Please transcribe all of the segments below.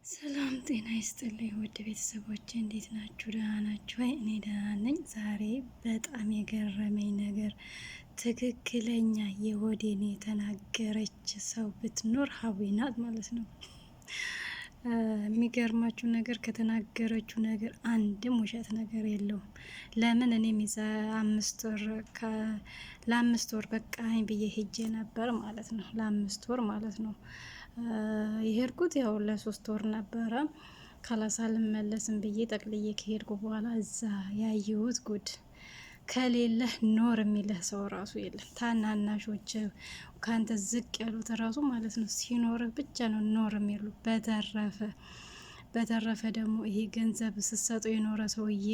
ሰላም ጤና ይስጥልኝ ውድ ቤተሰቦች እንዴት ናችሁ? ደህና ናችሁ ወይ? እኔ ደህና ነኝ። ዛሬ በጣም የገረመኝ ነገር ትክክለኛ የሆዴን የተናገረች ሰው ብትኖር ሀዊ ናት ማለት ነው። የሚገርማችሁ ነገር ከተናገረችው ነገር አንድም ውሸት ነገር የለውም። ለምን እኔም ለአምስት ወር በቃኝ ብዬ ሄጄ ነበር ማለት ነው። ለ5 ወር ማለት ነው የሄድኩት ያው ለ3 ወር ነበረ። ካላሳ ልመለስም ብዬ ጠቅልዬ ከሄድኩ በኋላ እዛ ያየሁት ጉድ ከሌለህ ኖር የሚልህ ሰው ራሱ የለም። ታናናሾች ካንተ ዝቅ ያሉት ራሱ ማለት ነው ሲኖርህ ብቻ ነው ኖር የሚሉ። በተረፈ ደግሞ ይሄ ገንዘብ ስትሰጠው የኖረ ሰውዬ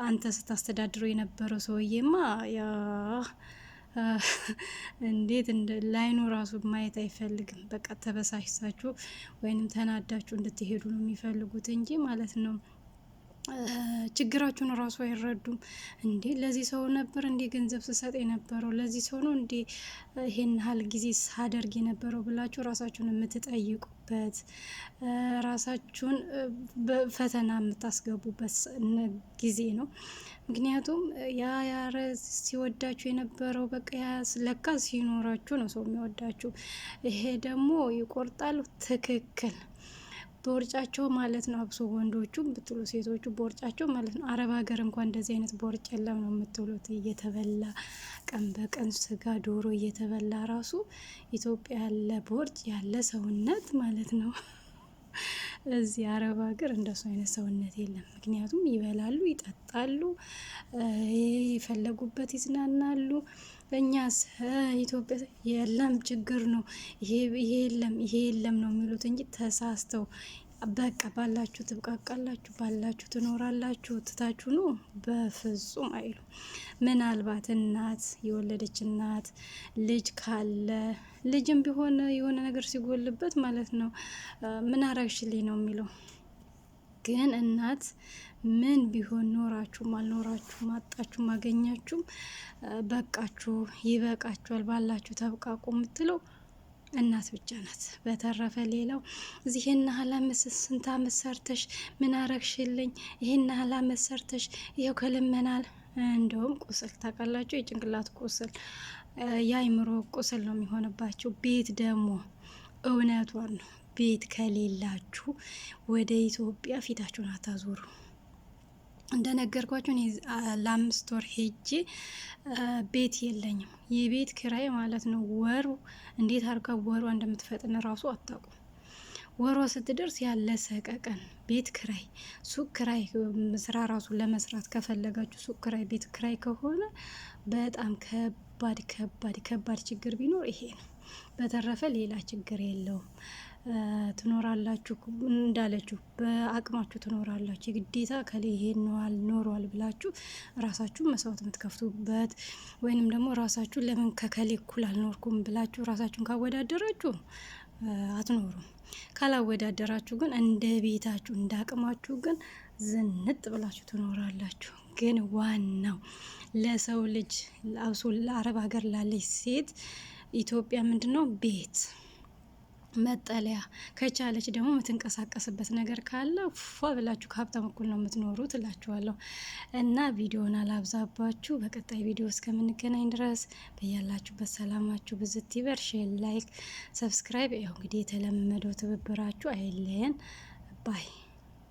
አንተ ስታስተዳድረው የነበረው ሰውዬማ ያ እንዴት ላይኑ ራሱ ማየት አይፈልግም። በቃ ተበሳጭታችሁ ወይንም ተናዳችሁ እንድትሄዱ ነው የሚፈልጉት እንጂ ማለት ነው ችግራችሁን ራሱ አይረዱም። እንዴ ለዚህ ሰው ነበር እንዴ ገንዘብ ስሰጥ የነበረው? ለዚህ ሰው ነው እንዴ ይሄን ያህል ጊዜ ሳደርግ የነበረው ብላችሁ ራሳችሁን የምትጠይቁበት ራሳችሁን በፈተና የምታስገቡበት ጊዜ ነው። ምክንያቱም ያረ ሲወዳችሁ የነበረው በቃ ለካ ሲኖራችሁ ነው ሰው የሚወዳችሁ። ይሄ ደግሞ ይቆርጣሉ። ትክክል ቦርጫቸው ማለት ነው። አብሶ ወንዶቹም ብትሉ ሴቶቹ ቦርጫቸው ማለት ነው። አረብ ሀገር እንኳን እንደዚህ አይነት ቦርጭ የለም ነው የምትሉት። እየተበላ ቀን በቀን ስጋ ዶሮ እየተበላ ራሱ ኢትዮጵያ ያለ ቦርጭ ያለ ሰውነት ማለት ነው። እዚህ አረብ ሀገር እንደሱ አይነት ሰውነት የለም። ምክንያቱም ይበላሉ፣ ይጠጣሉ፣ የፈለጉበት ይዝናናሉ። እኛስ ኢትዮጵያ የለም ችግር ነው ይሄ የለም ነው የሚሉት እንጂ ተሳስተው በቃ ባላችሁ ትብቃቃላችሁ፣ ባላችሁ ትኖራላችሁ፣ ትታችሁ ነው በፍጹም አይሉ። ምናልባት እናት የወለደች እናት ልጅ ካለ ልጅም ቢሆን የሆነ ነገር ሲጎልበት ማለት ነው ምን አረግሽልኝ ነው የሚለው። ግን እናት ምን ቢሆን ኖራችሁም አልኖራችሁም አጣችሁም አገኛችሁም በቃችሁ ይበቃችኋል ባላችሁ ተብቃቁ የምትለው እናት ብቻ ናት። በተረፈ ሌላው እዚህ ይሄን አላመስ ስንት አመት ሰርተሽ ምን አረግሽልኝ ይሄን አላመት ሰርተሽ ይሄው ከልመናል። እንደውም ቁስል ታውቃላችሁ፣ የጭንቅላት ቁስል የአይምሮ ቁስል ነው የሚሆንባቸው። ቤት ደግሞ እውነቷን ነው። ቤት ከሌላችሁ ወደ ኢትዮጵያ ፊታችሁን አታዞሩ። እንደነገርኳችሁ እኔ ለ5 ወር ሄጄ ቤት የለኝም። የቤት ኪራይ ማለት ነው ወሩ እንዴት አድርጋ ወሯ እንደምትፈጥን ራሱ አታውቁም። ወሯ ስትደርስ ያለ ሰቀቀን ቤት ክራይ፣ ሱቅ ክራይ፣ ስራ ራሱ ለመስራት ከፈለጋችሁ ሱቅ ክራይ፣ ቤት ክራይ ከሆነ በጣም ከባድ ችግር ቢኖር ይሄ ነው። በተረፈ ሌላ ችግር የለውም። ትኖራላችሁ እንዳለችሁ በአቅማችሁ ትኖራላችሁ። የግዴታ ከሌ ይሄን ኖሯል ብላችሁ ራሳችሁን መስዋዕት የምትከፍቱበት ወይንም ደግሞ ራሳችሁን ለምን ከከሌ እኩል አልኖርኩም ብላችሁ ራሳችሁን ካወዳደራችሁ አትኖሩም። ካላወዳደራችሁ ግን እንደ ቤታችሁ እንደ አቅማችሁ ግን ዝንጥ ብላችሁ ትኖራላችሁ። ግን ዋናው ለሰው ልጅ አብሶ ለአረብ ሀገር ላለች ሴት ኢትዮጵያ ምንድነው ቤት መጠለያ፣ ከቻለች ደግሞ የምትንቀሳቀስበት ነገር ካለ ፏ ብላችሁ ከሀብታም እኩል ነው የምትኖሩት እላችኋለሁ። እና ቪዲዮን አላብዛባችሁ። በቀጣይ ቪዲዮ እስከምንገናኝ ድረስ በያላችሁበት ሰላማችሁ ብዝት ይበር። ሼር፣ ላይክ፣ ሰብስክራይብ ያው እንግዲህ የተለመደው ትብብራችሁ አይለየን ባይ